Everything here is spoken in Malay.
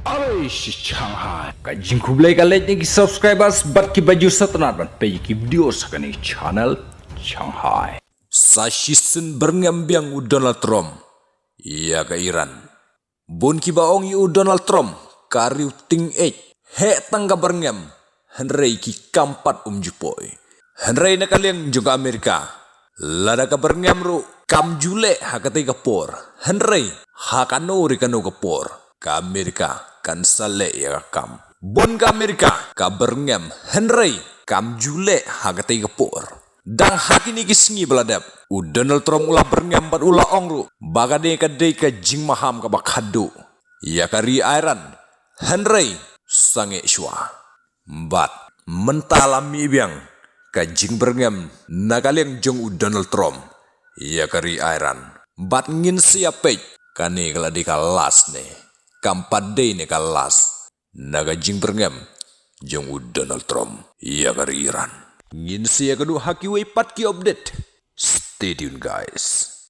Alice Shanghai. Kajing kublai kalet ni subscribers bat ki baju setenar ban pe ki video sakani channel Shanghai. Sashisun berngembang u Donald Trump. Ia ke Iran. Bon ki baong u Donald Trump kariu ting he tangga berngem. Henry ki kampat jupoi. Henry na kaliang juga Amerika. Lada ka berngem ru kam jule hakate kapor. Henry hakano rikano kapor. Ka Amerika kan sale ya kam. Bon ka Amerika ka berngem Henry kam jule hakate kapor. Dang hakini kisngi beladap. U Donald Trump ulah berngem bat ulah ongru. Bagade ka dei ka jing maham ka bakado. Ya kari Iran. Henry sange shwa. Bat mentalami biang ka jing berngem nakaliang jong u Donald Trump. Ya kari Iran. Bat ngin siapek kani kala di kalas ne. Kampat dei ne kalas. Naga jing berngem jong u Donald Trump. Ya kari Iran. Ngin siya kedua haki way pat ki update. Stay tuned guys.